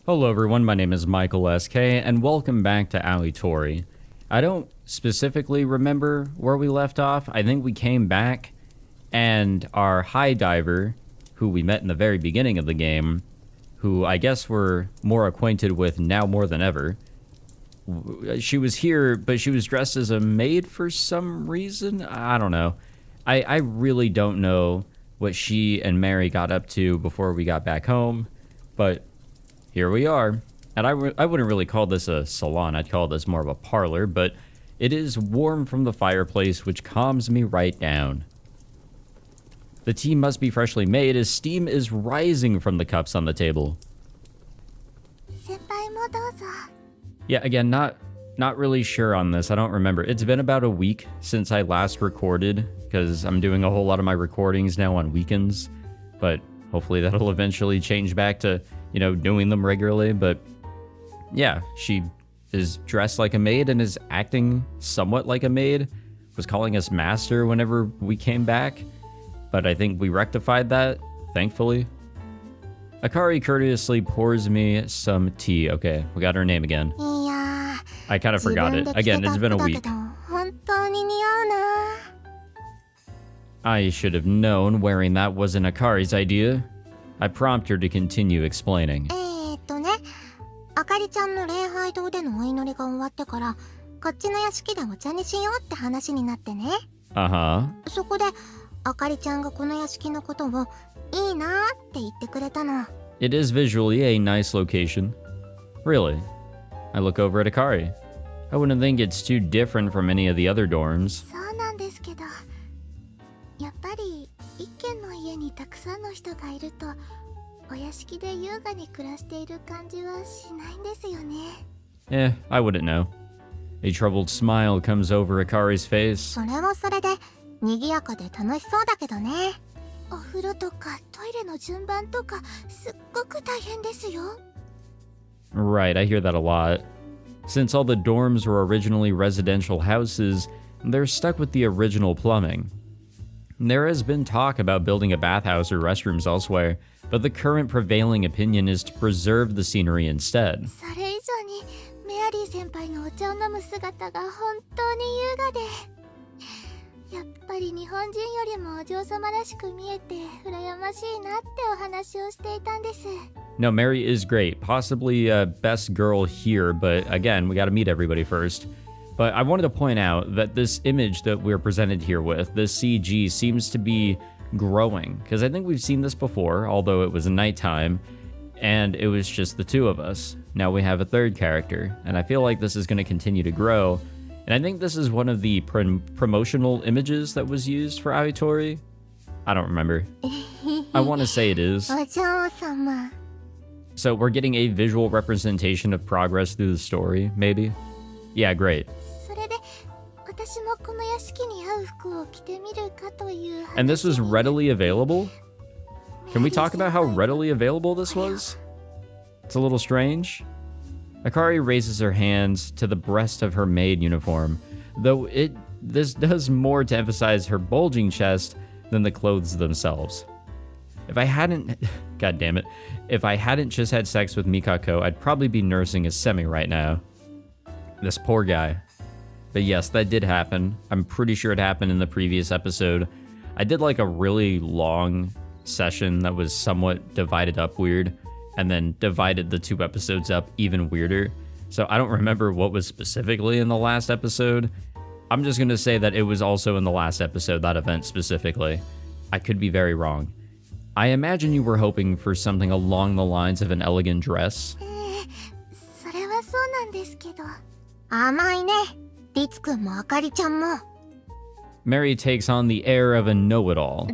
Hello everyone, my name is Michael SK, and welcome back to Tori. I don't specifically remember where we left off. I think we came back, and our high diver, who we met in the very beginning of the game, who I guess we're more acquainted with now more than ever, she was here, but she was dressed as a maid for some reason. I don't know. I really don't know what she and Mary got up to before we got back home, but here we are. And I wouldn't really call this a salon, I'd call this more of a parlor, but it is warm from the fireplace, which calms me right down. The tea must be freshly made as steam is rising from the cups on the table. Yeah, again, not really sure on this. I don't remember. It's been about a week since I last recorded, because I'm doing a whole lot of my recordings now on weekends, but hopefully that'll eventually change back to, you know, doing them regularly. But yeah, she is dressed like a maid and is acting somewhat like a maid. Was calling us master whenever we came back, but I think we rectified that, thankfully. Akari courteously pours me some tea. Okay, we got her name again. I kind of forgot it. Again, it's been a week. I should have known wearing that wasn't Akari's idea. I prompt her to continue explaining. It is visually a nice location. Really? I look over at Akari. I wouldn't think it's too different from any of the other dorms. I wouldn't know. A troubled smile comes over Akari's face. Right, I hear that a lot. Since all the dorms were originally residential houses, they're stuck with the original plumbing. There has been talk about building a bathhouse or restrooms elsewhere, but the current prevailing opinion is to preserve the scenery instead. No, Mary is great, possibly best girl here, but again, we gotta meet everybody first. But I wanted to point out that this image that we're presented here with, this CG, seems to be growing, because I think we've seen this before, although it was nighttime, and it was just the two of us. Now we have a third character, and I feel like this is going to continue to grow, and I think this is one of the promotional images that was used for Tori. I don't remember. I want to say it is. So we're getting a visual representation of progress through the story, maybe? Yeah, great. And this was readily available? Can we talk about how readily available this was? It's a little strange. Akari raises her hands to the breast of her maid uniform, though this does more to emphasize her bulging chest than the clothes themselves. If I hadn't, god damn it, if I hadn't just had sex with Mikako, I'd probably be nursing a semi right now. This poor guy. But yes, that did happen. I'm pretty sure it happened in the previous episode. I did like a really long session that was somewhat divided up weird, and then divided the two episodes up even weirder. So I don't remember what was specifically in the last episode. I'm just gonna say that it was also in the last episode, that event specifically. I could be very wrong. I imagine you were hoping for something along the lines of an elegant dress. Mary takes on the air of a know-it-all.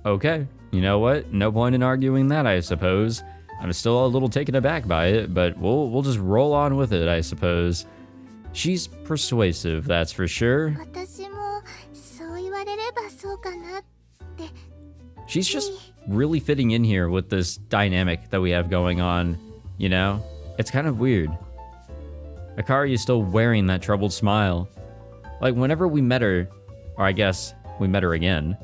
Okay, you know what? No point in arguing that, I suppose. I'm still a little taken aback by it, but we'll just roll on with it, I suppose. She's persuasive, that's for sure. She's just really fitting in here with this dynamic that we have going on, you know? It's kind of weird. Akari is still wearing that troubled smile. Like, whenever we met her, or I guess we met her again,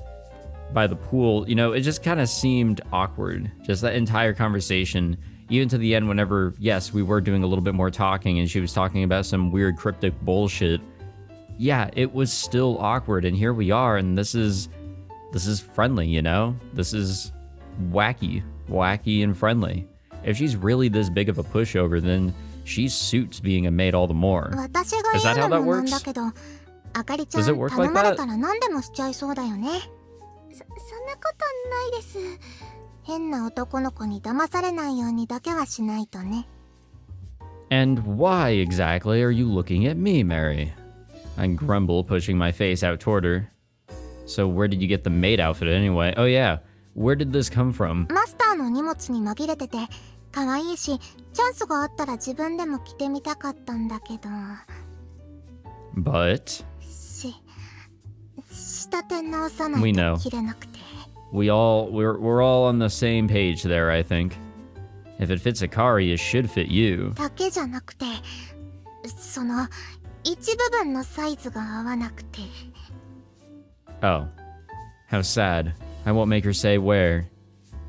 by the pool, you know, it just kind of seemed awkward. Just that entire conversation, even to the end whenever, yes, we were doing a little bit more talking and she was talking about some weird cryptic bullshit. Yeah, it was still awkward, and here we are, and this is friendly, you know? This is wacky and friendly. If she's really this big of a pushover, then she suits being a maid all the more. Is that how that works? Does it work like that? And why exactly are you looking at me, Mary? I grumble, pushing my face out toward her. So where did you get the maid outfit anyway? Oh yeah, where did this come from? But we know. We're all on the same page there, I think. If it fits Akari, it should fit you. Oh, how sad. I won't make her say where.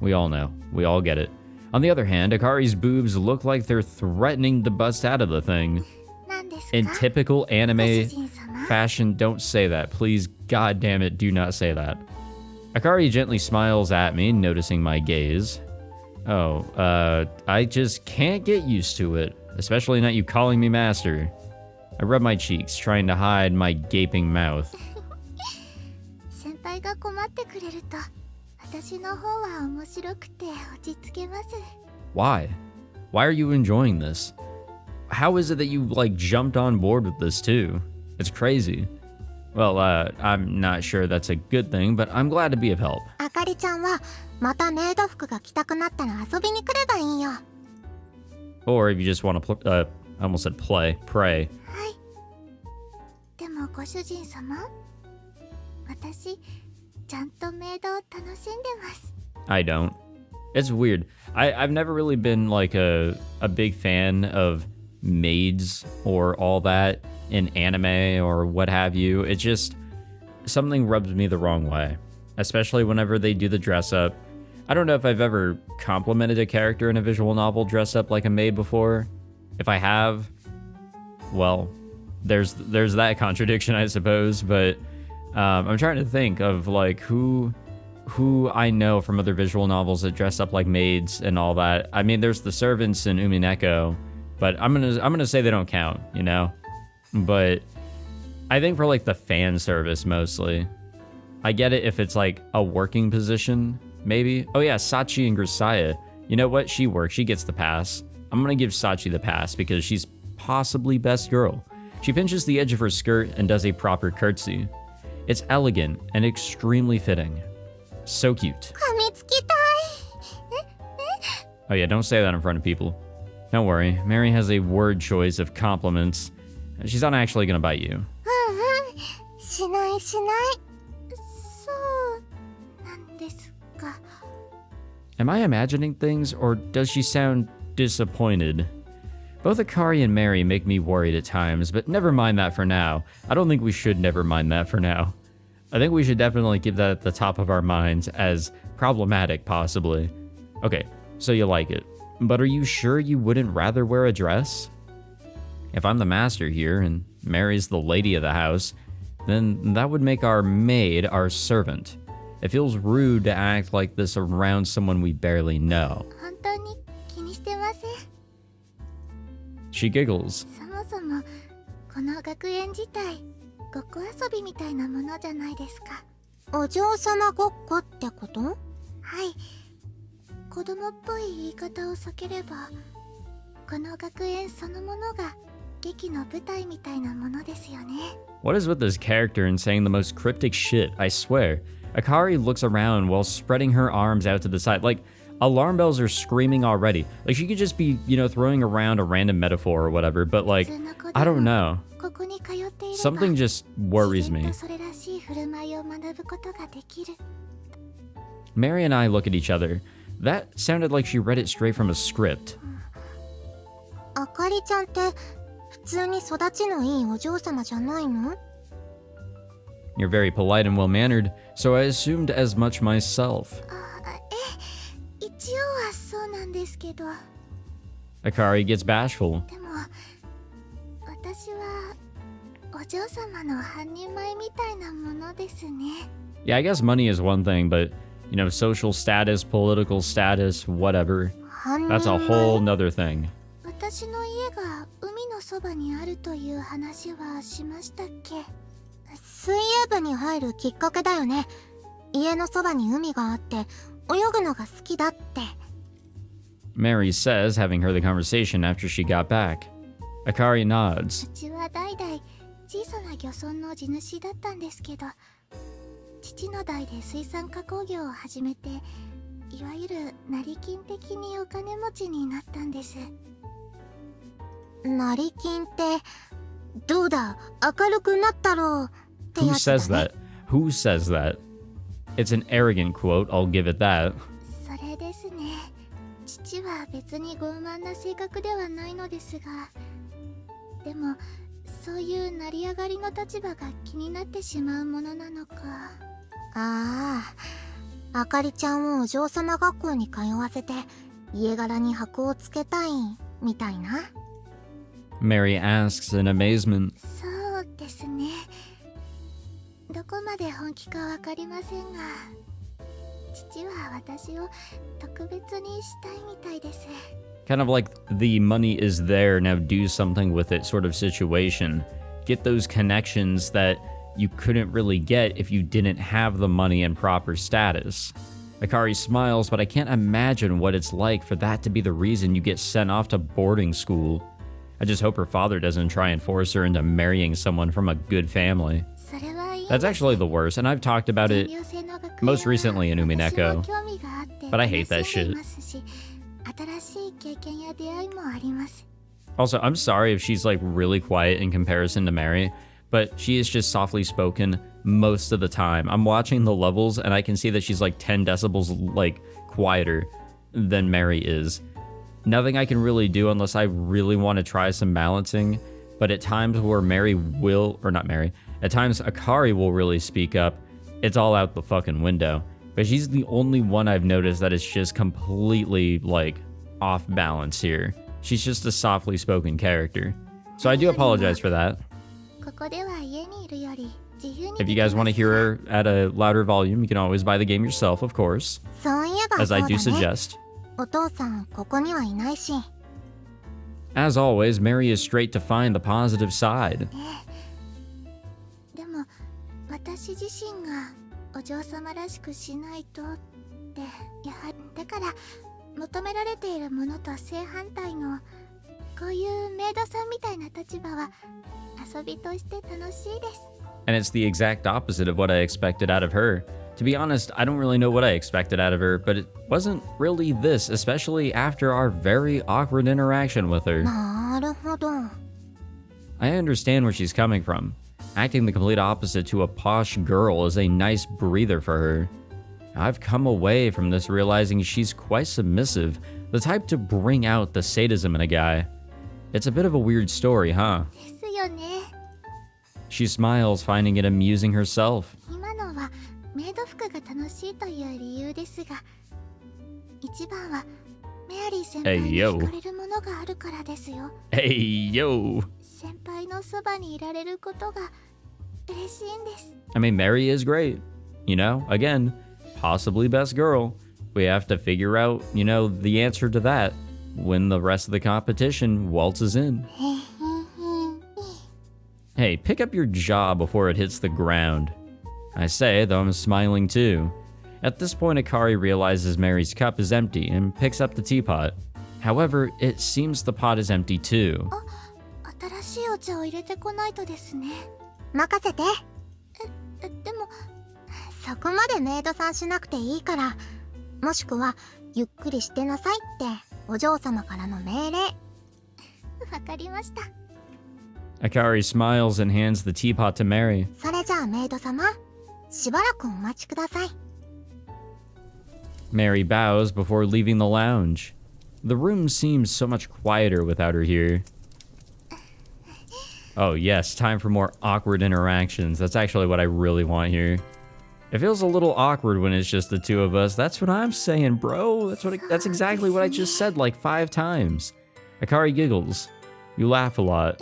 We all know. We all get it. On the other hand, Akari's boobs look like they're threatening to bust out of the thing. In typical anime fashion, don't say that. Please, goddamn it, do not say that. Akari gently smiles at me, noticing my gaze. Oh, I just can't get used to it. Especially not you calling me master. I rub my cheeks, trying to hide my gaping mouth. Why? Why are you enjoying this? How is it that you, like, jumped on board with this, too? It's crazy. Well, I'm not sure that's a good thing, but I'm glad to be of help. Or if you just want to, I almost said play, pray. I don't. It's weird. I've never really been like a big fan of maids or all that in anime or what have you. It's just something rubs me the wrong way, especially whenever they do the dress up. I don't know if I've ever complimented a character in a visual novel dressed up like a maid before. If I have, well, there's that contradiction, I suppose, but I'm trying to think of like who I know from other visual novels that dress up like maids and all that. I mean, there's the servants in Umineko, but I'm gonna say they don't count, you know. But I think for like the fan service mostly, I get it if it's like a working position, maybe. Oh yeah, Sachi and Grisaya. You know what? She works. She gets the pass. I'm gonna give Sachi the pass because she's possibly best girl. She pinches the edge of her skirt and does a proper curtsy. It's elegant and extremely fitting. So cute. Oh yeah, don't say that in front of people. Don't worry, Mary has a word choice of compliments. She's not actually gonna bite you. Am I imagining things, or does she sound disappointed? Both Akari and Mary make me worried at times, but never mind that for now. I don't think we should never mind that for now. I think we should definitely keep that at the top of our minds as problematic, possibly. Okay, so you like it. But are you sure you wouldn't rather wear a dress? If I'm the master here and Mary's the lady of the house, then that would make our maid our servant. It feels rude to act like this around someone we barely know. She giggles. What is with this character and saying the most cryptic shit, I swear. Akari looks around while spreading her arms out to the side. Like, alarm bells are screaming already. Like, she could just be, you know, throwing around a random metaphor or whatever, but like, I don't know. Something just worries me. Mary and I look at each other. That sounded like she read it straight from a script. あかりちゃんって普通に育ちのいいお嬢様じゃないの？ You're very polite and well-mannered, so I assumed as much myself. 一応はそうなんですけど。 Akari gets bashful. でも私はお嬢様の半人前みたいなものですね。 Yeah, I guess money is one thing, but, you know, social status, political status, whatever, 半人 that's a 前 whole nother thing. 私の家が海のそばにあるという話はしましたっけ？水泳部に入るきっかけだよね。家のそばに海があって泳ぐのが好きだって。 Mary says, having heard the conversation after she got back. Akari nods. うちは代々小さな漁村の地主だったんですけど、父の代で水産加工業を始めて、いわゆる成金的にお金持ちになったんです。成金ってどうだ、明るくなったろうってや Who つだ says ね。 that? Who says that? It's an arrogant quote, I'll give it that. それですね。父は別に傲慢な性格ではないのですが、でもそういう成り上がりの立場が気になってしまうものなのか。ああ、あかりちゃんをお嬢様学校に通わせて家柄に箔をつけたいみたいな。 Mary asks in amazement. そうですね。どこまで本気かわかりませんが、父は私を特別にしたいみたいです。 Kind of like the money is there, now do something with it sort of situation. Get those connections that you couldn't really get if you didn't have the money and proper status. Akari smiles, but I can't imagine what it's like for that to be the reason you get sent off to boarding school. I just hope her father doesn't try and force her into marrying someone from a good family. それはいい。 That's actually the worst, and I've talked about it most recently in Umineko, but I hate that shit. Also, I'm sorry if she's like really quiet in comparison to Mary, but she is just softly spoken most of the time. I'm watching the levels and I can see that she's like 10 decibels like quieter than Mary is. Nothing I can really do unless I really want to try some balancing, but at times where Mary will, or not Mary, at times Akari will really speak up, it's all out the fucking window. But she's the only one I've noticed that is just completely like off balance here. She's just a softly spoken character. So I do apologize for that. If you guys want to hear her at a louder volume, you can always buy the game yourself, of course. As I do suggest. As always, Mary is straight to find the positive side. でも私自身がお嬢様らしくしないとってやはりだから求められているものと正反対のこういうメイドさんみたいな立場は遊びとして楽しいです。 And it's the exact opposite of what I expected out of her. To be honest, I don't really know what I expected out of her, but it wasn't really this, especially after our very awkward interaction with her. なるほど。 I understand where she's coming from. Acting the complete opposite to a posh girl is a nice breather for her. I've come away from this realizing she's quite submissive, the type to bring out the sadism in a guy. It's a bit of a weird story, huh? ですよね。 She smiles, finding it amusing herself. 今のはメイド服が楽しいという理由ですが、一番はメアリー先輩に惹かれるものがあるからですよ。 Hey, yo! 先輩のそばにいられることが嬉しいんです。 I mean, Mary is great. You know, again, possibly best girl. We have to figure out, you know, the answer to that when the rest of the competition waltzes in. Hey, pick up your jaw before it hits the ground. I say, though I'm smiling too. At this point, Akari realizes Mary's cup is empty and picks up the teapot. However, it seems the pot is empty too. 新しいお茶を入れてこないとですね。任せて。でもそこまでメイドさんしなくていいから、もしくはゆっくりしてなさいってお嬢様からの命令。わかりました。 Akari smiles and hands the teapot to Mary. それじゃあメイド様、しばらくお待ちください。 Mary bows before leaving the lounge. The room seems so much quieter without her here. Oh yes, time for more awkward interactions. That's actually what I really want here. It feels a little awkward when it's just the two of us. That's what I'm saying, bro. That's exactly what I just said like 5 times. Akari giggles. You laugh a lot.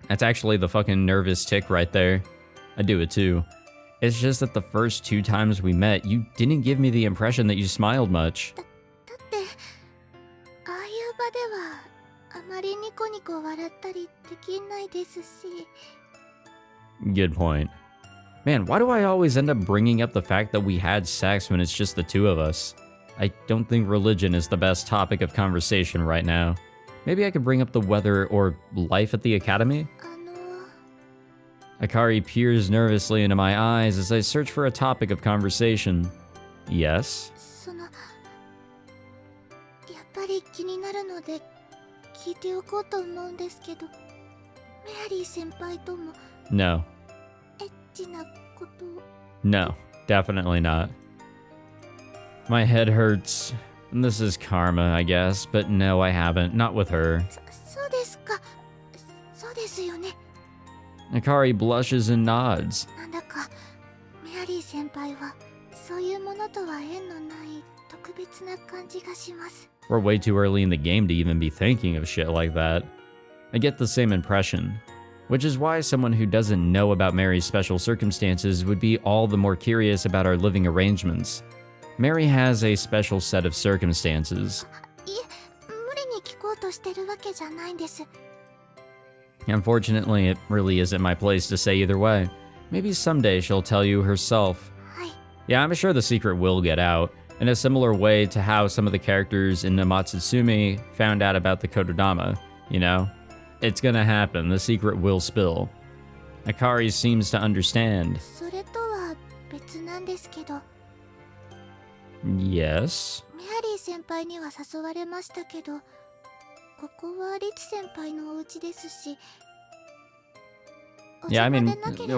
That's actually the fucking nervous tick right there. I do it too. It's just that the first 2 times we met, you didn't give me the impression that you smiled much. だってああいう場ではあまりニコニコ笑ったりできないですし。 Good point. Man, why do I always end up bringing up the fact that we had sex when it's just the two of us? I don't think religion is the best topic of conversation right now. Maybe I could bring up the weather or life at the academy? Akari peers nervously into my eyes as I search for a topic of conversation. Yes? そのやっぱり気になるので聞いておこうと思うんですけど、メアリー先輩とも No. エッチなことを。 No, definitely not. My head hurts. This is karma, I guess, but no, I haven't. Not with her. そうですか。そうですよね。 Akari blushes and nods. なんだかメアリー先輩はそういうものとは縁のない特別な感じがします。 We're way too early in the game to even be thinking of shit like that. I get the same impression, which is why someone who doesn't know about Mary's special circumstances would be all the more curious about our living arrangements. Mary has a special set of circumstances. いえ、無理に聞こうとしてるわけじゃないんです。 Unfortunately, it really isn't my place to say either way. Maybe someday she'll tell you herself. はい。 Yeah, I'm sure the secret will get out, in a similar way to how some of the characters in Namatsutsumi found out about the Kododama, you know? It's gonna happen, the secret will spill. Akari seems to understand. それとは別なんですけど、 Yes? メアリー先輩には誘われましたけど、ここはリツ先輩のお家ですし、 Yeah, I mean,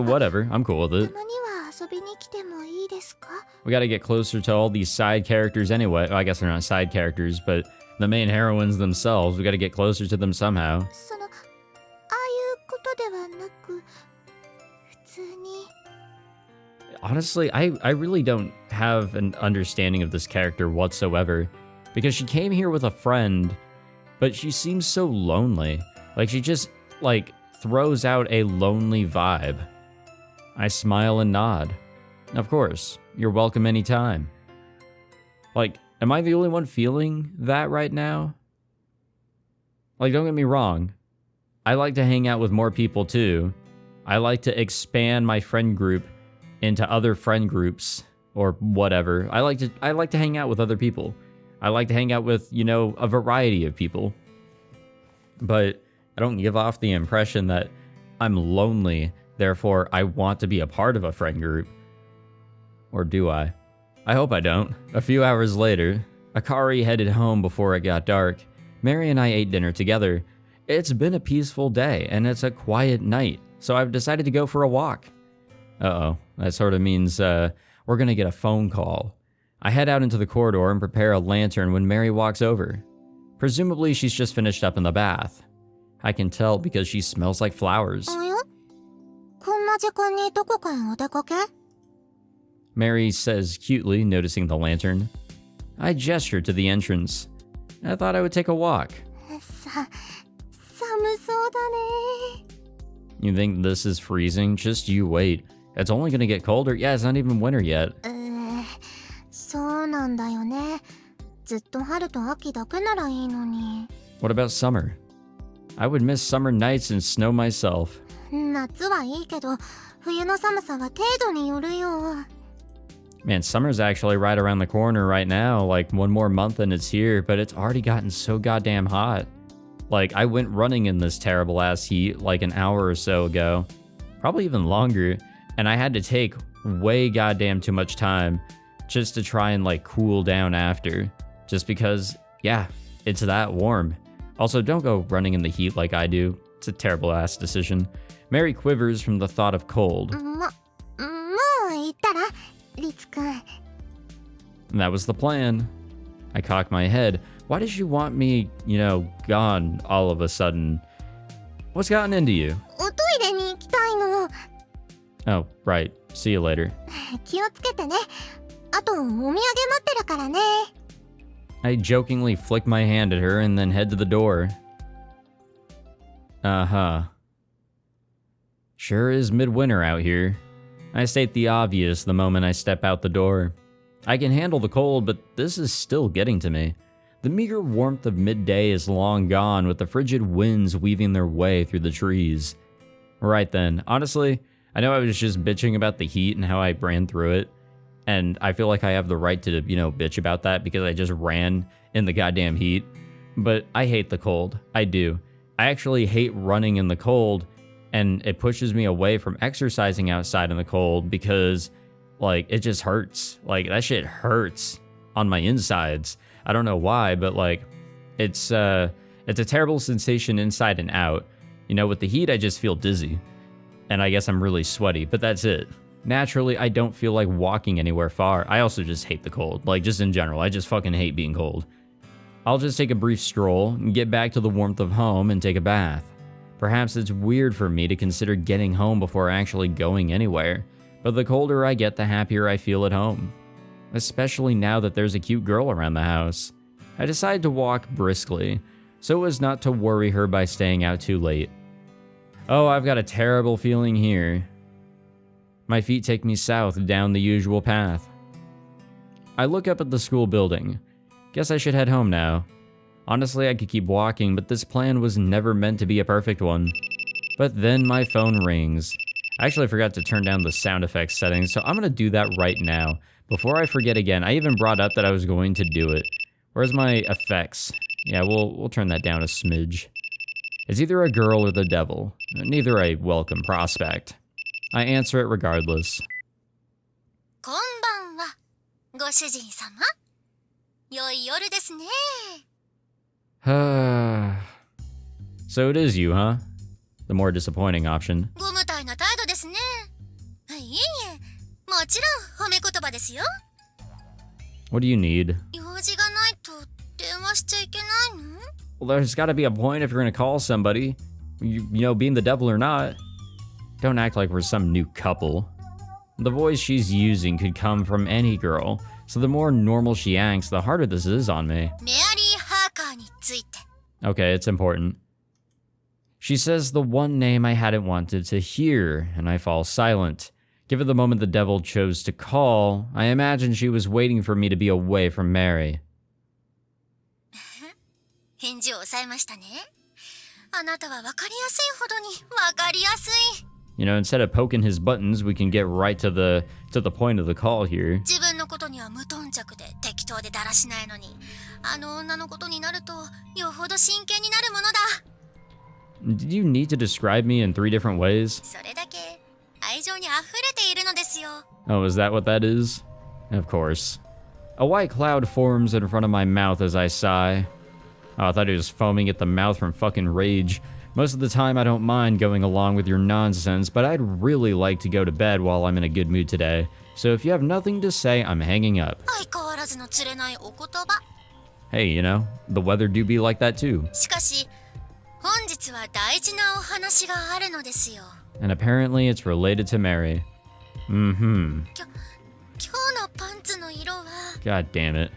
whatever. I'm cool with た it. まには遊びに来てもいいですか？ We gotta get closer to all these side characters anyway. Well, I guess they're not side characters, but the main heroines themselves. We gotta get closer to them somehow. その、ああいうことではなく、普通に。 Honestly, I really don't have an understanding of this character whatsoever. Because she came here with a friend, but she seems so lonely. Like, she just, like, throws out a lonely vibe. I smile and nod. Of course, you're welcome anytime. Like, am I the only one feeling that right now? Like, don't get me wrong. I like to hang out with more people too. I like to expand my friend group into other friend groups or whatever. I like to hang out with other people. I like to hang out with, you know, a variety of people. But I don't give off the impression that I'm lonely, therefore I want to be a part of a friend group. Or do I? I hope I don't. A few hours later, Akari headed home before it got dark. Mary and I ate dinner together. It's been a peaceful day, and it's a quiet night, so I've decided to go for a walk. Uh-oh, that sort of means we're gonna get a phone call. I head out into the corridor and prepare a lantern when Mary walks over. Presumably she's just finished up in the bath. I can tell because she smells like flowers. おや？こんな時間にどこかへお出かけ？ Mary says cutely, noticing the lantern. I gesture to the entrance. I thought I would take a walk. 寒そうだね。 You think this is freezing? Just you wait. It's only gonna get colder. Yeah, it's not even winter yet. そうなんだよね。ずっと春と秋だけならいいのに。 What about summer? I would miss summer nights and snow myself. 夏はいいけど、冬の寒さは程度によるよ。 Man, summer's actually right around the corner right now. Like, one more month and it's here, but it's already gotten so goddamn hot. Like, I went running in this terrible ass heat like an hour or so ago. Probably even longer. And I had to take way goddamn too much time just to try and, like, cool down after. Just because, yeah, it's that warm. Also, don't go running in the heat like I do. It's a terrible ass decision. Mary quivers from the thought of cold. もう言ったら、リツくん。And that was the plan. I cock my head. Why does she want me, gone all of a sudden? What's gotten into you? おトイレに行きたいの。 Oh, right. See you later. 気をつけてね。あと、お土産待ってるからね。 I jokingly flick my hand at her and then head to the door. Uh-huh. Sure is midwinter out here. I state the obvious the moment I step out the door. I can handle the cold, but this is still getting to me. The meager warmth of midday is long gone, with the frigid winds weaving their way through the trees. Right then, honestly, I know I was just bitching about the heat and how I ran through it, and I feel like I have the right to, bitch about that because I just ran in the goddamn heat, but I hate the cold. I do. I actually hate running in the cold, and it pushes me away from exercising outside in the cold because, it just hurts. That shit hurts on my insides. I don't know why, but, it's a terrible sensation inside and out. With the heat, I just feel dizzy. And I guess I'm really sweaty, but that's it. Naturally, I don't feel like walking anywhere far. I also just hate the cold. Just in general, I just fucking hate being cold. I'll just take a brief stroll and get back to the warmth of home and take a bath. Perhaps it's weird for me to consider getting home before actually going anywhere, but the colder I get, the happier I feel at home. Especially now that there's a cute girl around the house. I decide to walk briskly, so as not to worry her by staying out too late. Oh, I've got a terrible feeling here. My feet take me south down the usual path. I look up at the school building. Guess I should head home now. Honestly, I could keep walking, but this plan was never meant to be a perfect one. But then my phone rings. I actually forgot to turn down the sound effects settings, so I'm gonna do that right now. Before I forget again, I even brought up that I was going to do it. Where's my effects? Yeah, we'll turn that down a smidge. It's either a girl or the devil. Neither a welcome prospect. I answer it regardless. こんばんは、ご主人様。良い夜ですね。So it is you, huh? The more disappointing option. ご無体な態度ですね。いえいえ、もちろん褒め言葉ですよ。What do you need? 用事がないと電話しちゃいけないの？ Well, there's gotta be a point if you're gonna call somebody. Being the devil or not. Don't act like we're some new couple. The voice she's using could come from any girl, so the more normal she acts, the harder this is on me. メアリー・ハーカーについて。 Okay, it's important. She says the one name I hadn't wanted to hear, and I fall silent. Given the moment the devil chose to call, I imagine she was waiting for me to be away from Mary. 返事を抑えましたね。あなたは分かりやすいほどに分かりやすい。Instead of poking his buttons, we can get right to the point of the call here. 自分のことには無頓着で適当でだらしないのに、あの女のことになるとよほど真剣になるものだ。Did you need to describe me in 3 different ways? それだけ愛情に溢れているのですよ。 Oh, is that what that is? Of course. A white cloud forms in front of my mouth as I sigh. Oh, I thought he was foaming at the mouth from fucking rage. Most of the time, I don't mind going along with your nonsense, but I'd really like to go to bed while I'm in a good mood today. So if you have nothing to say, I'm hanging up. 相変わらずの釣れないお言葉。 Hey, the weather do be like that too. しかし、本日は大事なお話があるのですよ。 And apparently it's related to Mary. Mm-hmm. 今日のパンツの色は。 God damn it.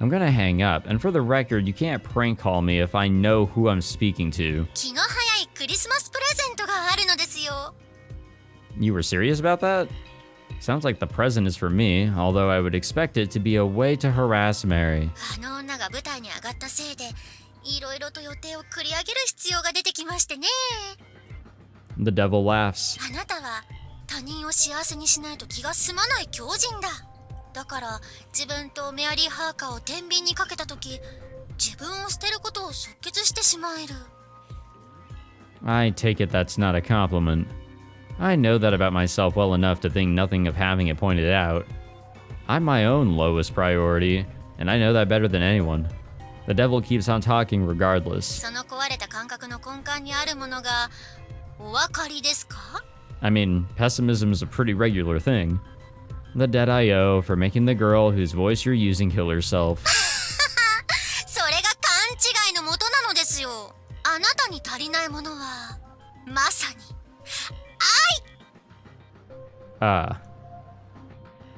I'm gonna hang up, and for the record, you can't prank call me if I know who I'm speaking to. 気が早いクリスマスプレゼントがあるのですよ。 You were serious about that? Sounds like the present is for me, although I would expect it to be a way to harass Mary. あの女が舞台に上がったせいで、いろいろと予定を繰り上げる必要が出てきましてね。 The devil laughs. あなたは他人を幸せにしないと気が済まない狂人だ。だから自分とメアリー・ハーカーを天秤にかけたとき、自分を捨てることを即決してしまえる。 I take it that's not a compliment. I know that about myself well enough to think nothing of having it pointed out. I'm my own lowest priority, and I know that better than anyone. The devil keeps on talking regardless. その壊れた感覚の根幹にあるものがお分かりですか？ I mean, pessimism is a pretty regular thing. The debt I owe for making the girl whose voice you're using kill herself. それりないものはまさに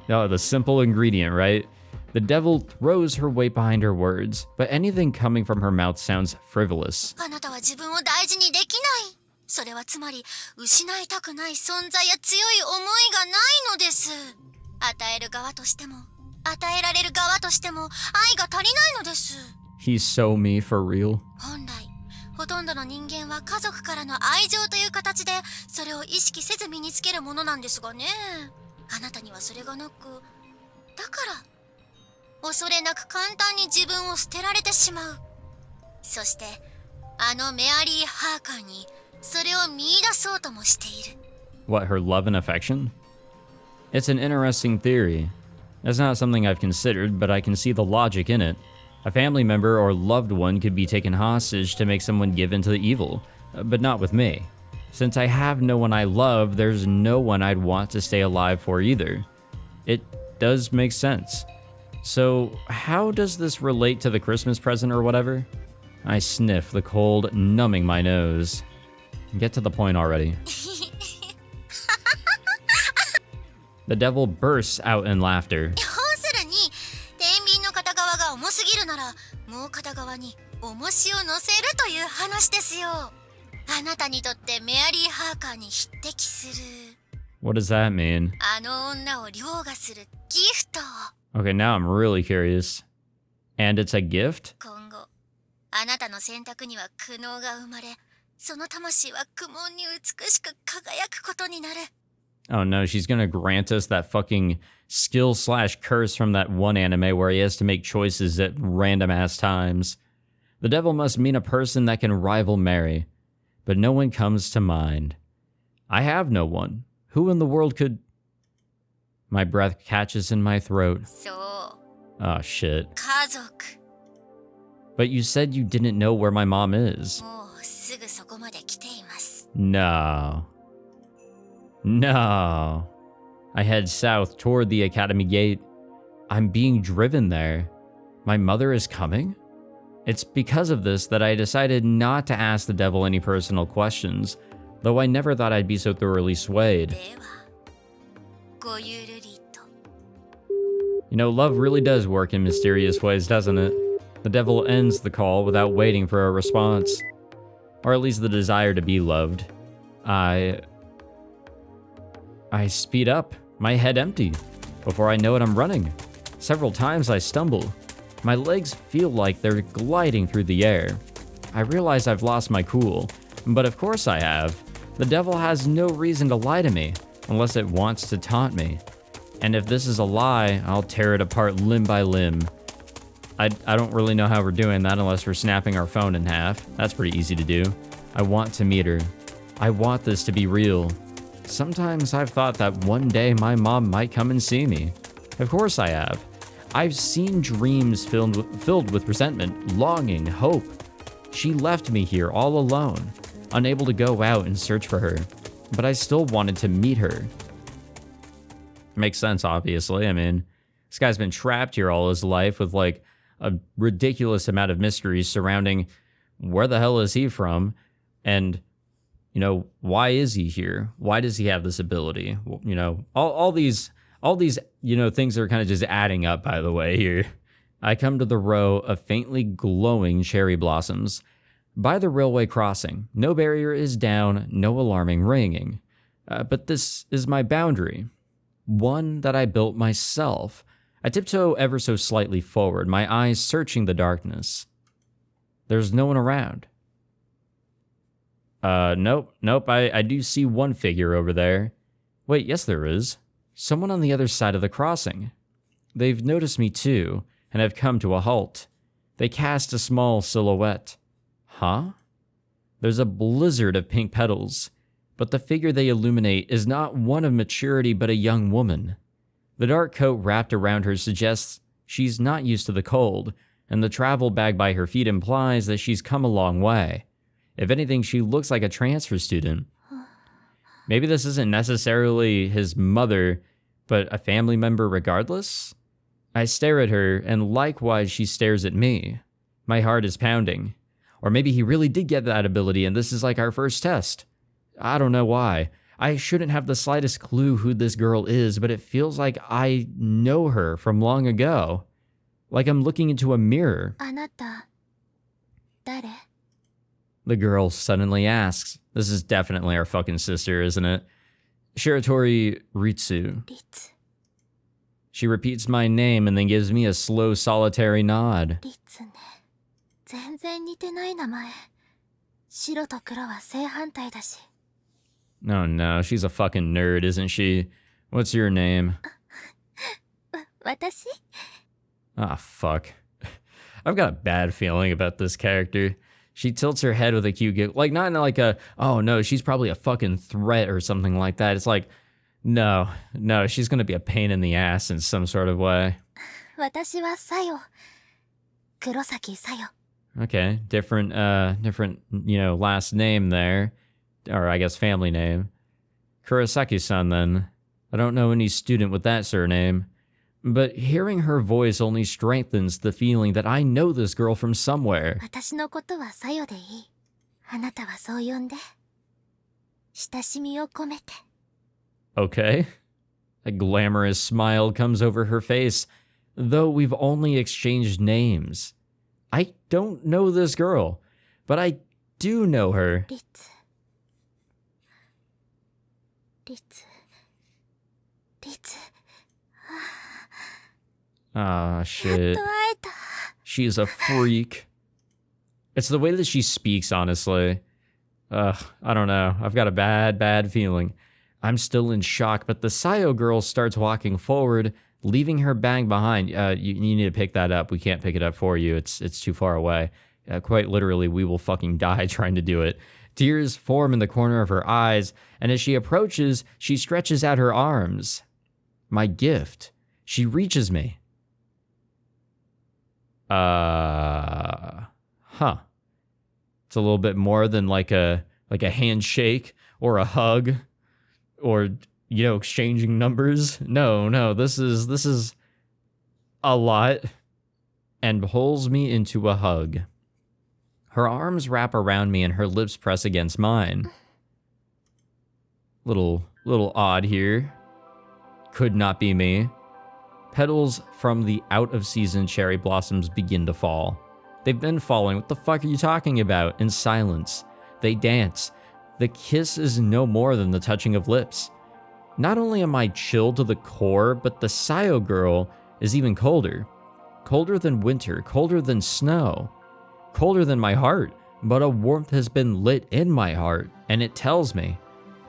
No, the simple ingredient, right? The devil throws her weight behind her words, but anything coming from her mouth sounds frivolous. あなたは自分を大事にできない。それはつまり失いたくない存在や強い思いがないのです。与える側としても与えられる側としても愛が足りないのです。 He's so me for real. 本来ほとんどの人間は家族からの愛情という形でそれを意識せず身につけるものなんですがね。あなたにはそれがなく、だから恐れなく簡単に自分を捨てられてしまう。そしてあのメアリー・ハーカーにそれを見出そうともしている。 What, her love and affection? It's an interesting theory. It's not something I've considered, but I can see the logic in it. A family member or loved one could be taken hostage to make someone give in to the evil, but not with me. Since I have no one I love, there's no one I'd want to stay alive for either. It does make sense. So, how does this relate to the Christmas present or whatever? I sniff, the cold numbing my nose. Get to the point already. The devil bursts out in laughter. 要するに天秤の片側が重すぎるならもう片側に重しを乗せるという話ですよ。あなたにとってメアリー・ハーカーに匹敵する What does that mean? あの女を凌駕するギフト。 Okay, now I'm really curious. And it's a gift? 今後あなたの選択には苦悩が生まれ、その魂は苦悶に美しく輝くことになる。 Oh no, she's gonna grant us that fucking skill slash curse from that one anime where he has to make choices at random ass times. The devil must mean a person that can rival Mary, but no one comes to mind. I have no one. Who in the world could... My breath catches in my throat. そう、 Oh shit. 家族。 But you said you didn't know where my mom is. もうすぐそこまで来ています。 No. No. I head south toward the academy gate. I'm being driven there. My mother is coming? It's because of this that I decided not to ask the devil any personal questions, though I never thought I'd be so thoroughly swayed. では、ごゆるりと。 You know, love really does work in mysterious ways, doesn't it? The devil ends the call without waiting for a response. Or at least the desire to be loved. I speed up, my head empty. Before I know it, I'm running. Several times I stumble. My legs feel like they're gliding through the air. I realize I've lost my cool, but of course I have. The devil has no reason to lie to me, unless it wants to taunt me. And if this is a lie, I'll tear it apart limb by limb. I don't really know how we're doing that unless we're snapping our phone in half. That's pretty easy to do. I want to meet her. I want this to be real. Sometimes I've thought that one day my mom might come and see me. Of course I have. I've seen dreams filled with resentment, longing, hope. She left me here all alone, unable to go out and search for her. But I still wanted to meet her. Makes sense, obviously. I mean, this guy's been trapped here all his life with like a ridiculous amount of mysteries surrounding where the hell is he from and, you know, why is he here? Why does he have this ability? You know, all these, you know, things are kind of just adding up, by the way, here. I come to the row of faintly glowing cherry blossoms. By the railway crossing, no barrier is down, no alarming ringing. But this is my boundary. One that I built myself. I tiptoe ever so slightly forward, my eyes searching the darkness. There's no one around. Nope. I do see one figure over there. Wait, yes there is. Someone on the other side of the crossing. They've noticed me too, and have come to a halt. They cast a small silhouette. Huh? There's a blizzard of pink petals, but the figure they illuminate is not one of maturity but a young woman. The dark coat wrapped around her suggests she's not used to the cold, and the travel bag by her feet implies that she's come a long way. If anything, she looks like a transfer student. Maybe this isn't necessarily his mother, but a family member regardless? I stare at her, and likewise she stares at me. My heart is pounding. Or maybe he really did get that ability and this is like our first test. I don't know why. I shouldn't have the slightest clue who this girl is, but it feels like I know her from long ago. Like I'm looking into a mirror. あなた、誰? The girl suddenly asks. This is definitely our fucking sister, isn't it? Shiratori Ritsu. リツ、 She repeats my name and then gives me a slow, solitary nod. リツね。全然似てない名前。白と黒は正反対だし。 Oh no, she's a fucking nerd, isn't she? What's your name? 私? Ah, fuck. I've got a bad feeling about this character. She tilts her head with a cute giggle. Like, not in like a, oh no, she's probably a fucking threat or something like that. It's like, no, she's gonna be a pain in the ass in some sort of way. 私はサヨ。黒崎サヨ。 Okay, different, last name there. Or I guess family name. Kurosaki-san then. I don't know any student with that surname. But hearing her voice only strengthens the feeling that I know this girl from somewhere. 私のことはサヨでいい。あなたはそう呼んで。親しみを込めて。 Okay. A glamorous smile comes over her face, though we've only exchanged names. I don't know this girl, but I do know her. リツ。リツ。リツ。 Ah, shit. と会えた。 She's a freak. It's the way that she speaks, honestly. I don't know. I've got a bad feeling. I'm still in shock, but the Sayo girl starts walking forward, leaving her bag behind. You need to pick that up. We can't pick it up for you. It's too far away. Quite literally, we will fucking die trying to do it. Tears form in the corner of her eyes, and as she approaches, she stretches out her arms. My gift. She reaches me. It's a little bit more than like a handshake or a hug or, exchanging numbers. No, this is a lot, and pulls me into a hug. Her arms wrap around me and her lips press against mine. Little odd here. Could not be me. Petals from the out-of-season cherry blossoms begin to fall. They've been falling. What the fuck are you talking about? In silence. They dance. The kiss is no more than the touching of lips. Not only am I chilled to the core, but the Sayo girl is even colder. Colder than winter, colder than snow. Colder than my heart, but a warmth has been lit in my heart, and it tells me.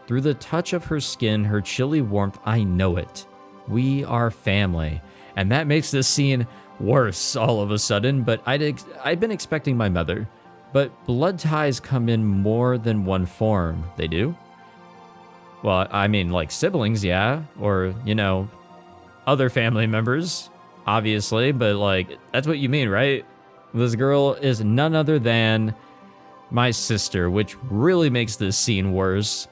Through the touch of her skin, her chilly warmth, I know it. We are family. And that makes this scene worse all of a sudden, but I'd been expecting my mother. But blood ties come in more than one form. They do? Well, I mean, like siblings, yeah. Or, other family members, obviously. But, like, that's what you mean, right? This girl is none other than my sister, which really makes this scene worse.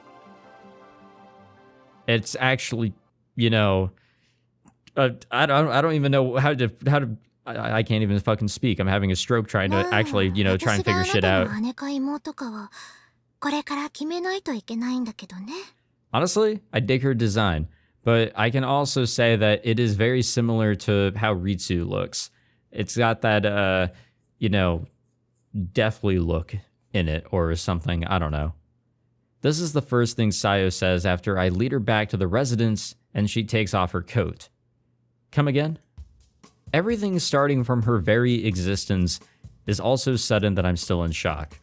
It's actually, I don't even know how to I can't even fucking speak. I'm having a stroke trying to actually, try and figure shit out. 姉か妹かはこれから決めないといけないんだけどね。 Honestly, I dig her design, but I can also say that it is very similar to how Ritsu looks. It's got that, deathly look in it or something. I don't know. This is the first thing Sayo says after I lead her back to the residence and she takes off her coat. Come again? Everything starting from her very existence is also sudden that I'm still in shock.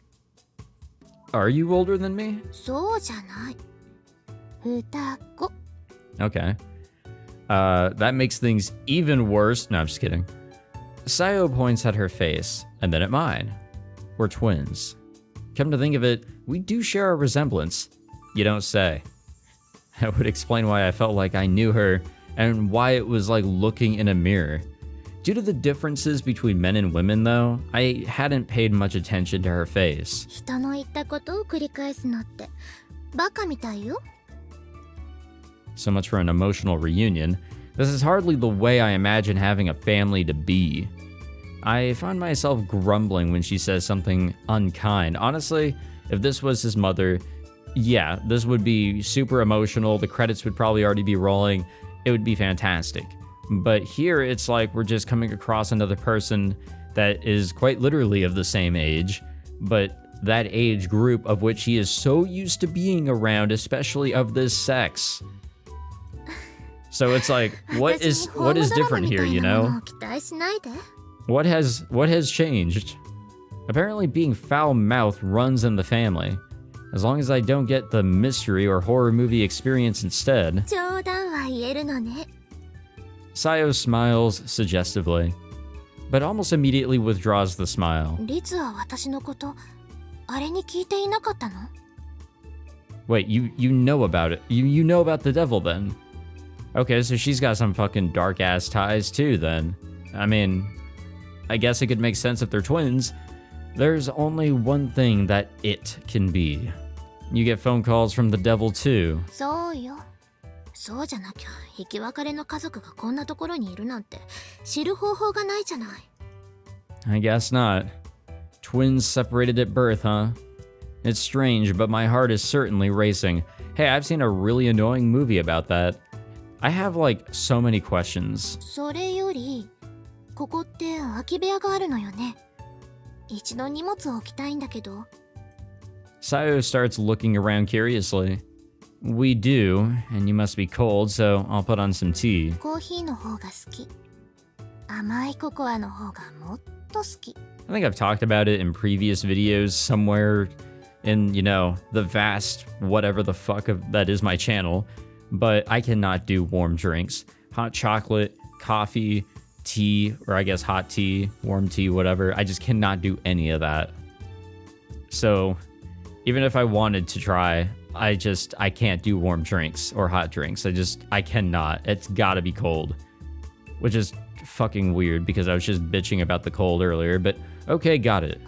Are you older than me? そうじゃない。双子。 Okay. That makes things even worse. No, I'm just kidding. Sayo points at her face, and then at mine. We're twins. Come to think of it, we do share a resemblance. You don't say. That would explain why I felt like I knew her, and why it was like looking in a mirror. Due to the differences between men and women, though, I hadn't paid much attention to her face. 人の言ったことを繰り返すのってバカみたいよ。 So much for an emotional reunion. This is hardly the way I imagine having a family to be. I find myself grumbling when she says something unkind. Honestly, if this was his mother, yeah, this would be super emotional. The credits would probably already be rolling. It would be fantastic. But here, it's like we're just coming across another person that is quite literally of the same age, but that age group of which he is so used to being around, especially of this sex. So it's like, what is different here, you know? What has changed? Apparently being foul-mouthed runs in the family. As long as I don't get the mystery or horror movie experience instead. Sayo smiles suggestively, but almost immediately withdraws the smile. Wait, you know about it. You know about the devil then? Okay, so she's got some fucking dark-ass ties too then. I mean, I guess it could make sense if they're twins. There's only one thing that it can be. You get phone calls from the devil too. I guess not. Twins separated at birth, huh? It's strange, but my heart is certainly racing. Hey, I've seen a really annoying movie about that. I have like so many questions. Sayo starts looking around curiously. We do, and you must be cold, so I'll put on some tea. I think I've talked about it in previous videos somewhere in, you know, the vast whatever the fuck that is my channel, but I cannot do warm drinks. Hot chocolate, coffee, tea, or I guess hot tea, warm tea, whatever. I just cannot do any of that. So even if I wanted to try, I can't do warm drinks or hot drinks. I cannot. It's gotta be cold. Which is fucking weird because I was just bitching about the cold earlier, but okay, got it.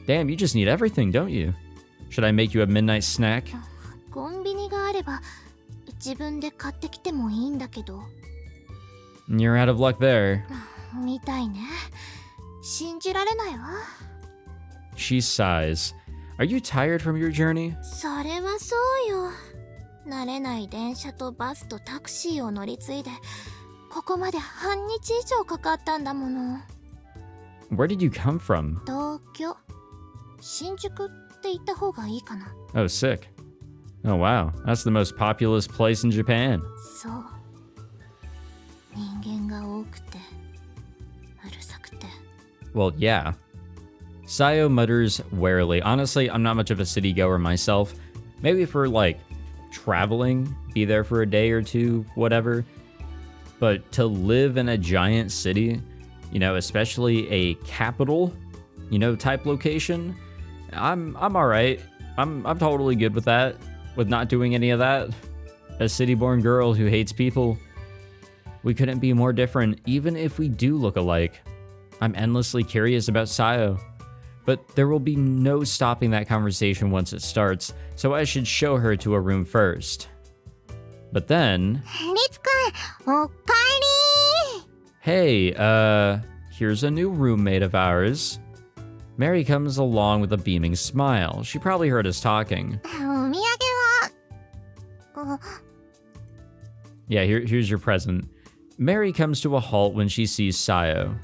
Damn, you just need everything, don't you? Should I make you a midnight snack? You're out of luck there. She sighs. Are you tired from your journey? Where did you come from? Oh, sick. Oh, wow. That's the most populous place in Japan. Well, yeah. Sayo mutters warily. Honestly, I'm not much of a city goer myself. Maybe for, like, traveling, be there for a day or two, whatever. But to live in a giant city, you know, especially a capital, you know, type location, I'm all right. I'm totally good with that, with not doing any of that. A city-born girl who hates people. We couldn't be more different, even if we do look alike. I'm endlessly curious about Sayo, but there will be no stopping that conversation once it starts, so I should show her to a room first. But then... Hey, here's a new roommate of ours. Mary comes along with a beaming smile. She probably heard us talking. Yeah, here's your present. Mary comes to a halt when she sees Sayo.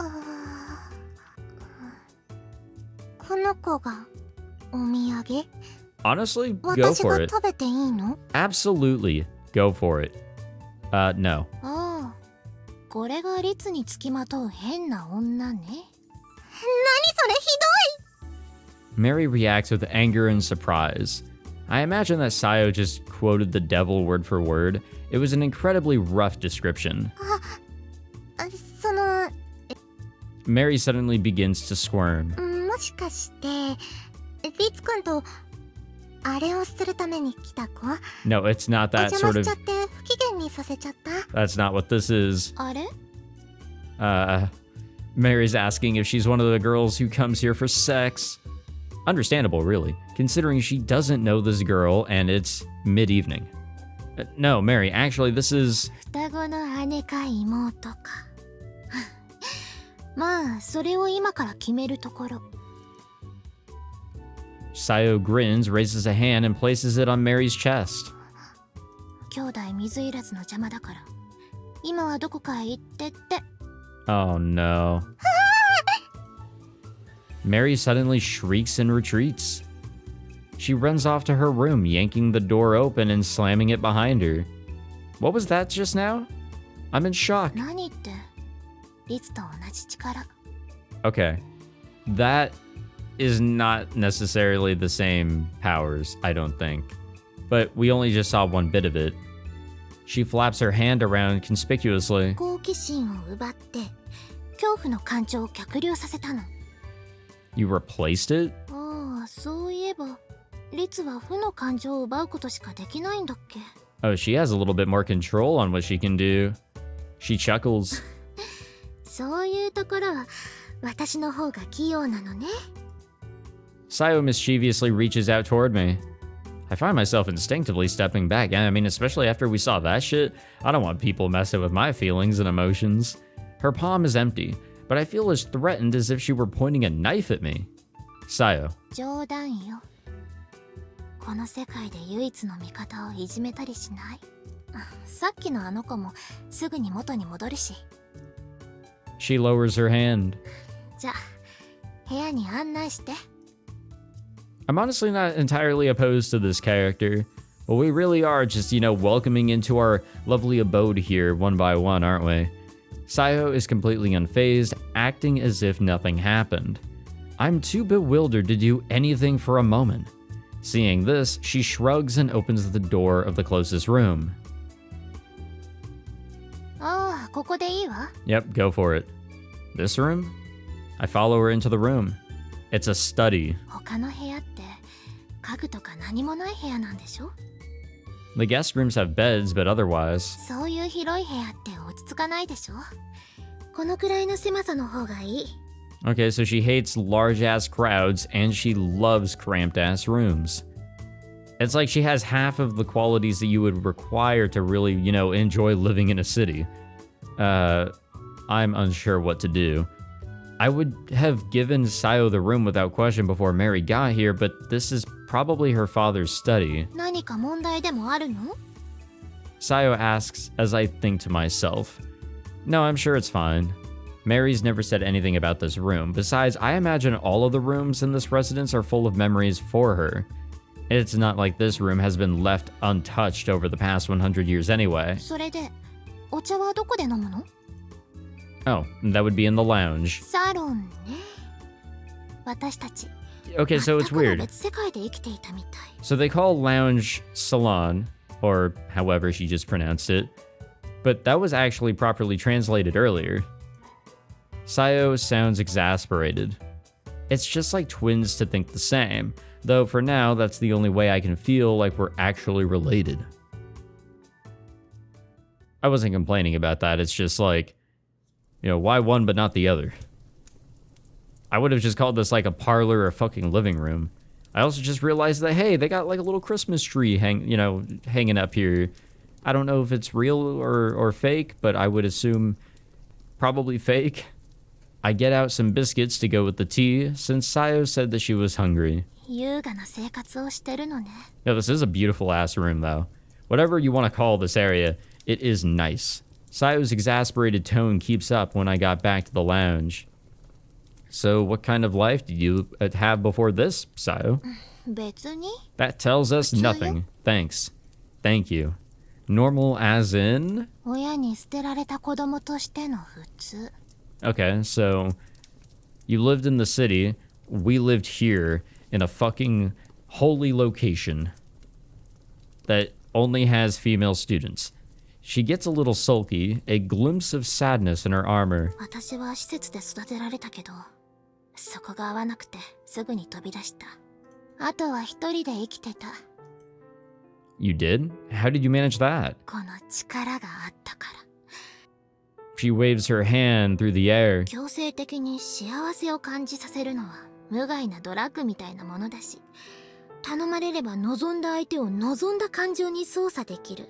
Honestly, go for it. Absolutely, go for it. No. Mary reacts with anger and surprise. I imagine that Sayo just quoted the devil word for word. It was an incredibly rough description. Mary suddenly begins to squirm. No, it's not that sort of... That's not what this is. Mary's asking if she's one of the girls who comes here for sex. Understandable, really, considering she doesn't know this girl and it's mid-evening. No, Mary, actually, this is... まあそれを今から決めるところ。 Sayo grins, raises a hand, and places it on Mary's chest. 兄弟水入らずの邪魔だから今はどこかへ行ってって。 Oh no. Mary suddenly shrieks and retreats. She runs off to her room, yanking the door open and slamming it behind her. What was that just now? I'm in shock. 何ってリツと同じ力。 Okay. That is not necessarily the same powers, I don't think. But we only just saw one bit of it. She flaps her hand around conspicuously. 好奇心を奪って恐怖の感情を逆流させたの。 You replaced it? ああ、そういえばリツは負の感情を奪うことしかできないんだっけ。 Oh, she has a little bit more control on what she can do. She chuckles. そういうところは私の方が器用なのね。 Sayo mischievously reaches out toward me. I find myself instinctively stepping back. I mean, especially after we saw that shit. I don't want people messing with my feelings and emotions. Her palm is empty, but I feel as threatened as if she were pointing a knife at me. Sayo. 冗談よ。この世界で唯一の味方をいじめたりしない。さっきのあの子もすぐに元に戻るし。 She lowers her hand. じゃあ部屋に案内して。 I'm honestly not entirely opposed to this character, but we really are just, welcoming into our lovely abode here one by one, aren't we? Sayo is completely unfazed, acting as if nothing happened. I'm too bewildered to do anything for a moment. Seeing this, she shrugs and opens the door of the closest room. ああ、ここでいいわ。 Yep, go for it. This room? I follow her into the room. It's a study. 他の部屋って家具とか何もない部屋なんでしょ。 The guest rooms have beds, but otherwise... そういう広い部屋って落ち着かないでしょ。このくらいの狭さの方がいい。 Okay, so she hates large-ass crowds, and she loves cramped-ass rooms. It's like she has half of the qualities that you would require to really, enjoy living in a city. I'm unsure what to do. I would have given Sayo the room without question before Mary got here, but this is probably her father's study. 何か問題でもあるの？ Sayo asks as I think to myself. No, I'm sure it's fine. Mary's never said anything about this room. Besides, I imagine all of the rooms in this residence are full of memories for her. It's not like this room has been left untouched over the past 100 years anyway. それでお茶はどこで飲むの？ Oh, that would be in the lounge. サロンね。私たち Okay, so it's 全くの weird. 別世界で生きていたみたい。 So they call lounge salon, or however she just pronounced it, but that was actually properly translated earlier. Sayo sounds exasperated. It's just like twins to think the same, though for now that's the only way I can feel like we're actually related. I wasn't complaining about that, it's just like, why one but not the other? I would have just called this like a parlor or fucking living room. I also just realized that, hey, they got like a little Christmas tree hanging up here. I don't know if it's real or fake, but I would assume probably fake. I get out some biscuits to go with the tea, since Sayo said that she was hungry. 優雅な生活をしてるのね。 Now, this is a beautiful ass room, though. Whatever you want to call this area, it is nice. Sayo's exasperated tone keeps up when I got back to the lounge. So, what kind of life did you have before this, Sayo? 別に That tells us nothing. Thanks. Thank you. Normal as in? 親に捨てられた子供としての普通。 Okay, so you lived in the city. We lived here in a fucking holy location that only has female students. She gets a little sulky, a glimpse of sadness in her armor. 私は施設で育てられたけど、そこが合わなくてすぐに飛び出した。あとは一人で生きてた。 You did? How did you manage that? この力があったから。 She waves her hand through the air. 強制的に幸せを感じさせるのは無害なドラッグみたいなものだし、頼まれれば望んだ相手を望んだ感情に操作できる。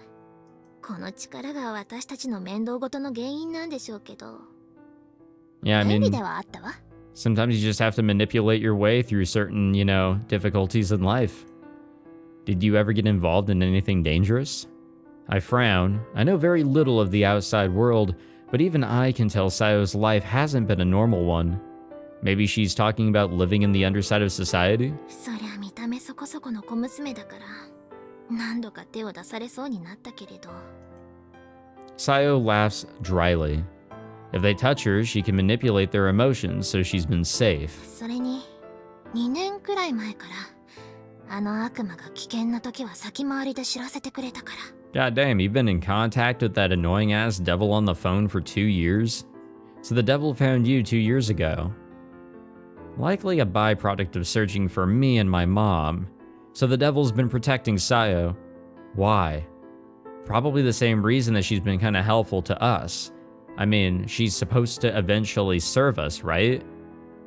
この力が私たちの面倒ごとの原因なんでしょうけど。Yeah, I 便利 mean, ではあったわ。 sometimes you just have to manipulate your way through certain, difficulties in life. Did you ever get involved in anything dangerous? I frown. I know very little of the outside world, but even I can tell Sayo's life hasn't been a normal one. Maybe she's talking about living in the underside of society? そりゃ見た目そこそこの小娘だから、何度か手を出されそうになったけれど。 Sayo laughs dryly. If they touch her, she can manipulate their emotions, so she's been safe. それに、2年くらい前から、あの悪魔が危険な時は先回りで知らせてくれたから。 God damn, you've been in contact with that annoying ass devil on the phone for 2 years? So the devil found you 2 years ago. Likely a byproduct of searching for me and my mom. So the devil's been protecting Sayo. Why? Probably the same reason that she's been kinda helpful to us. I mean, she's supposed to eventually serve us, right?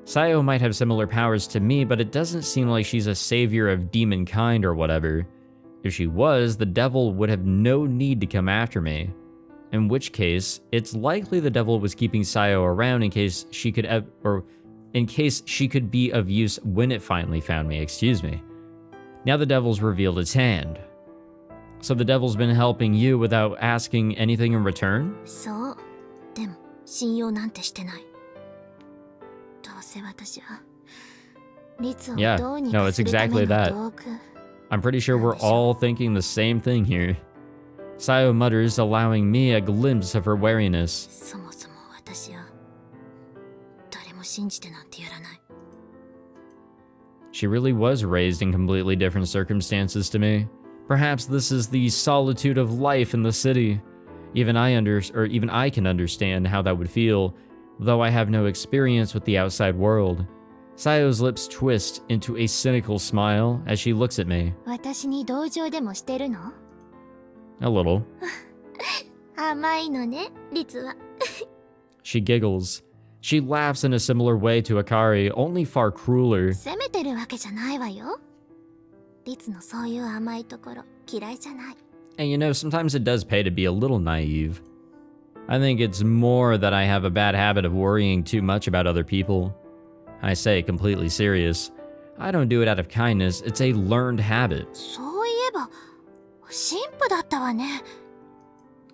Sayo might have similar powers to me, but it doesn't seem like she's a savior of demon kind or whatever. If she was, the devil would have no need to come after me. In which case, it's likely the devil was keeping Sayo around in case she could be of use when it finally found me, excuse me. Now the devil's revealed its hand. So the devil's been helping you without asking anything in return? そう。でも、信用なんてしてない。どうせ私は、リツを Yeah, どうに no, か it's するため exactly の that. 道具。 I'm pretty sure we're all thinking the same thing here. Sayo mutters, allowing me a glimpse of her wariness. そもそも私は、誰も信じてなんてやらない。 She really was raised in completely different circumstances to me. Perhaps this is the solitude of life in the city. Even I can understand how that would feel, though I have no experience with the outside world. Sayo's lips twist into a cynical smile as she looks at me. 私に同情でもしてるの？ A little. 甘いのね、リツは。 She giggles. She laughs in a similar way to Akari, only far crueler. 責めてるわけじゃないわよ。リツのそういう甘いところ嫌いじゃない。 And sometimes it does pay to be a little naive. I think it's more that I have a bad habit of worrying too much about other people. I say, completely serious. I don't do it out of kindness, it's a learned habit. そういえば、神父だったわね。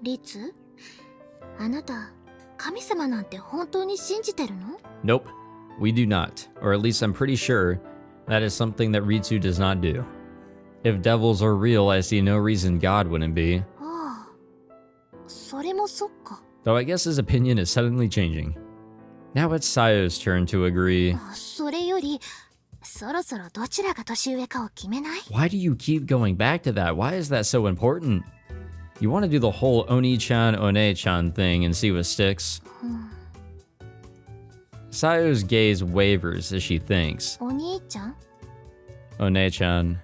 リツ、あなた、神様なんて本当に信じてるの？ Nope, we do not. Or at least I'm pretty sure that is something that Ritsu does not do. If devils are real, I see no reason God wouldn't be. ああ、それもそっか。 Though I guess his opinion is suddenly changing. Now it's Sayo's turn to agree. それより、そろそろどちらが年上かを決めない？ Why do you keep going back to that? Why is that so important? You want to do the whole Oni-chan, One-chan thing and see what sticks? Sayo's gaze wavers as she thinks. お兄ちゃん？ One-chan.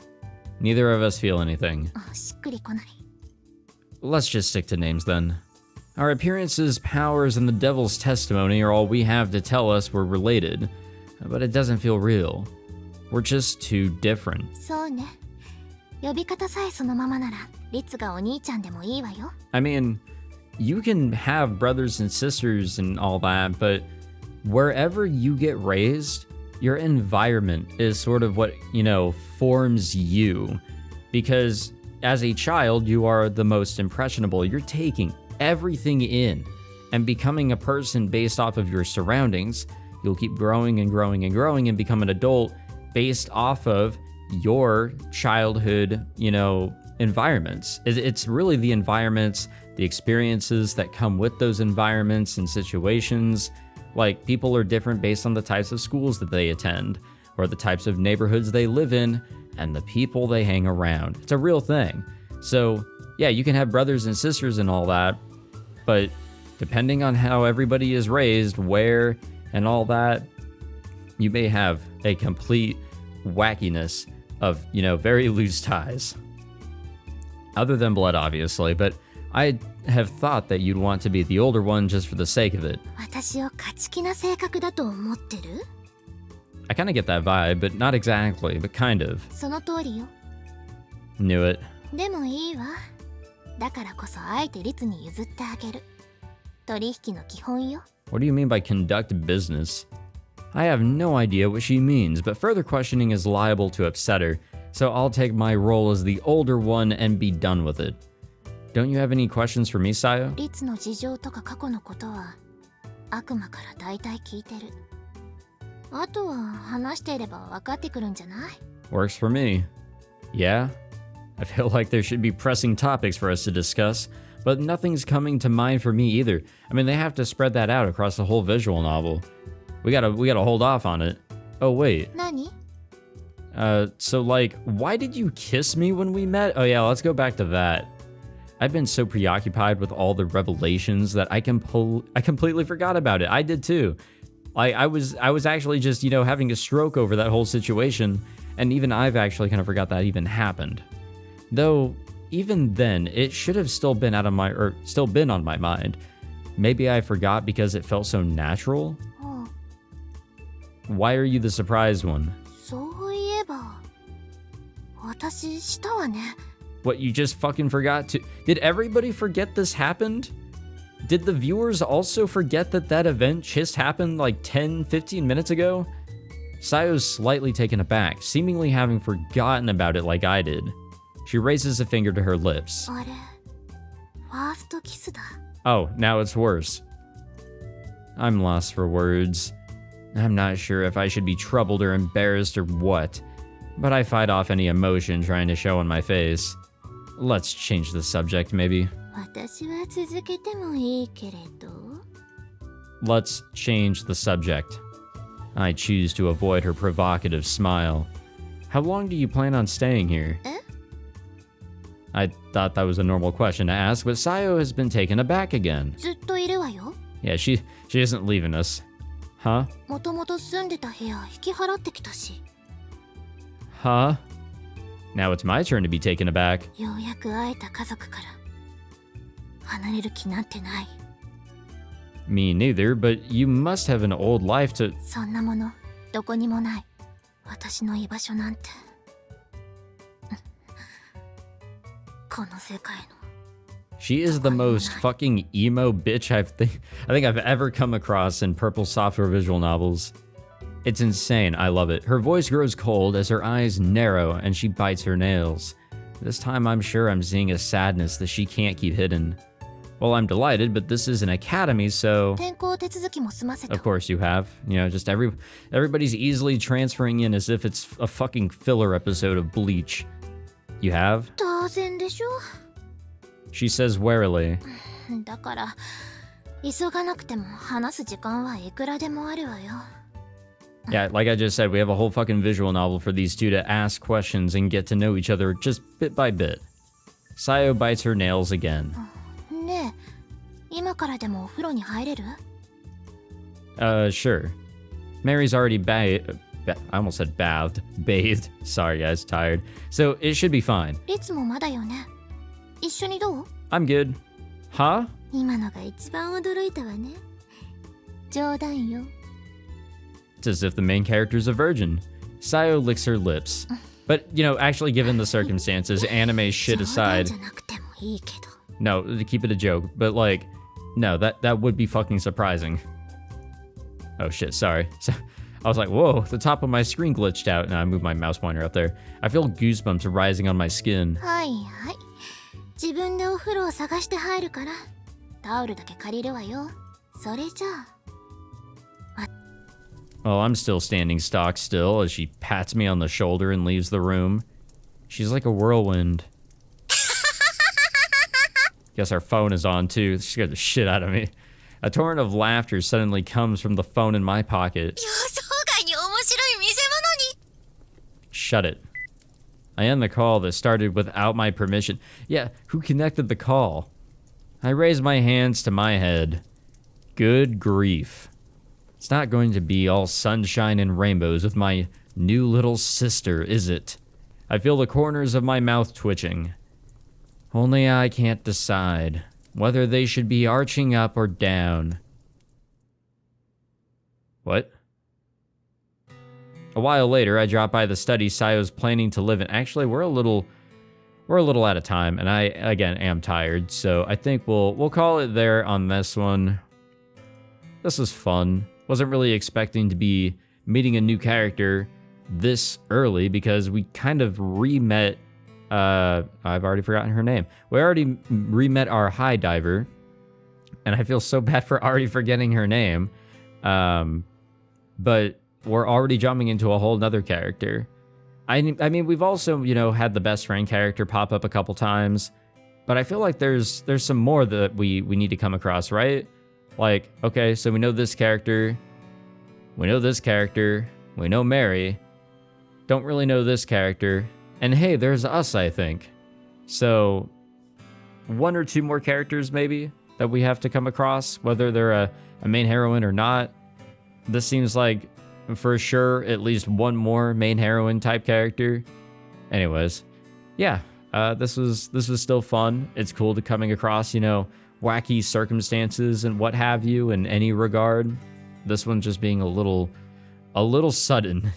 Neither of us feel anything. あ、しっくりこない。 Let's just stick to names then. Our appearances, powers, and the devil's testimony are all we have to tell us we're related. But it doesn't feel real. We're just too different. そうね。呼び方さえそのままなら、リツがお兄ちゃんでもいいわよ。 I mean, you can have brothers and sisters and all that, but wherever you get raised, your environment is sort of what, forms you. Because as a child, you are the most impressionable. You're taking everything in and becoming a person based off of your surroundings. You'll keep growing and growing and growing and become an adult based off of your childhood, environments. It's really the environments, the experiences that come with those environments and situations. Like, people are different based on the types of schools that they attend, or the types of neighborhoods they live in, and the people they hang around. It's a real thing. So, yeah, you can have brothers and sisters and all that, but depending on how everybody is raised, where, and all that, you may have a complete wackiness of, very loose ties. Other than blood, obviously, but I have thought that you'd want to be the older one just for the sake of it. 私を勝ち気な性格だと思ってる？ I kind of get that vibe, but not exactly, but kind of. その通りよ。 Knew it. でもいいわ。だからこそあえてリツに譲ってあげる。取引の基本よ。What do you mean by conduct business? I have no idea what she means, but further questioning is liable to upset her, so I'll take my role as the older one and be done with it. Don't you have any questions for me, Sayo? リツの事情とか過去のことは悪魔から大体聞いてる。あとは話していれば分かってくるんじゃない？ Works for me. Yeah? I feel like there should be pressing topics for us to discuss, but nothing's coming to mind for me either. I mean, they have to spread that out across the whole visual novel. We gotta hold off on it. Oh, wait. 何？ So like, why did you kiss me when we met? Oh yeah, let's go back to that. I've been so preoccupied with all the revelations that I completely forgot about it. I did too. I was actually just, you know, having a stroke over that whole situation, and even I've actually kind of forgot that even happened. Though, even then, it should have still been on my mind. Maybe I forgot because it felt so natural? Oh. Why are you the surprised one? そういえば私したわね。 What, you just fucking forgot to... Did everybody forget this happened? Did the viewers also forget that event just happened like 10, 15 minutes ago? Sayo's slightly taken aback, seemingly having forgotten about it like I did. She raises a finger to her lips. あれ、ファーストキスだ。 Oh, now it's worse. I'm lost for words. I'm not sure if I should be troubled or embarrassed or what, but I fight off any emotion trying to show on my face. Let's change the subject, maybe. 私は続けてもいいけれど。 Let's change the subject. I choose to avoid her provocative smile. How long do you plan on staying here? え？ I thought that was a normal question to ask, but Sayo has been taken aback again. ずっといるわよ。 Yeah, she isn't leaving us. Huh? もともと住んでた部屋引き払ってきたし。 Huh? Now it's my turn to be taken aback. ようやく会えた家族から離れる気なんてない。 Me neither, but you must have an old life to... そんなものどこにもない。私の居場所なんて。この世界の。 She is the most fucking emo bitch I think I've ever come across in purple software visual novels. It's insane, I love it. Her voice grows cold as her eyes narrow and she bites her nails. This time I'm sure I'm seeing a sadness that she can't keep hidden. Well, I'm delighted, but this is an academy, so... 転校手続きも済ませた。 Of course you have. You know, just everybody's easily transferring in as if it's a fucking filler episode of Bleach. You have? 当然でしょ。 She says warily. だから急がなくても話す時間はいくらでもあるわよ。 Yeah, like I just said, we have a whole fucking visual novel for these two to ask questions and get to know each other just bit by bit. Sayo bites her nails again. ねえ、今からでもお風呂に入れる？ Sure. Mary's already I almost said bathed. Sorry guys, tired. So it should be fine. リツもまだよね。一緒にどう？ I'm good. Huh? 今のが一番驚いたわね。冗談よ。 It's as if the main character's a virgin. Sayo licks her lips. But, you know, actually given the circumstances, anime shit 冗談 aside... じゃなくてもいいけど。 No, to keep it a joke, but like, no, that would be fucking surprising. Oh shit, sorry. So, I was like, whoa, the top of my screen glitched out, and I moved my mouse pointer up there. I feel goosebumps rising on my skin. はいはい。自分でお風呂を探して入るから、タオルだけ借りるわよ。それじゃあ。 Well, I'm still standing stock still as she pats me on the shoulder and leaves the room. She's like a whirlwind. Guess our phone is on too. She scared the shit out of me. A torrent of laughter suddenly comes from the phone in my pocket. 予想外に面白い見せ物に。 Shut it. I end the call that started without my permission. Yeah, who connected the call? I raise my hands to my head. Good grief. It's not going to be all sunshine and rainbows with my new little sister, is it? I feel the corners of my mouth twitching. Only I can't decide whether they should be arching up or down. What? A while later, I drop by the study Sayo's planning to live in. Actually, we're a little out of time, and I, again, am tired, so I think we'll call it there on this one. this was fun. Wasn't really expecting to be meeting a new character this early because we kind of re-met, I've already forgotten her name. We already re-met our high diver, and I feel so bad for already forgetting her name. But we're already jumping into a whole nother character. I mean, we've also, had the best friend character pop up a couple times, but I feel like there's some more that we need to come across, right? Like, okay, so we know this character, we know Mary, don't really know this character, and hey, there's us, I think. So, one or two more characters maybe that we have to come across, whether they're a main heroine or not. This seems like, for sure, at least one more main heroine type character. Anyways, yeah, this was still fun. It's cool to coming across, wacky circumstances and what have you in any regard. This one just being a little sudden,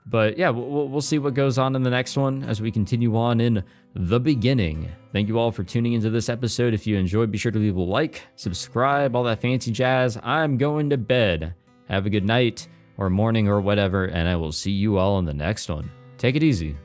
But yeah, we'll see what goes on in the next one as we continue on in the beginning. Thank you all for tuning into this episode. If you enjoyed, be sure to leave a like, subscribe, all that fancy jazz. I'm going to bed. Have a good night or morning or whatever, and I will see you all in the next one. Take it easy.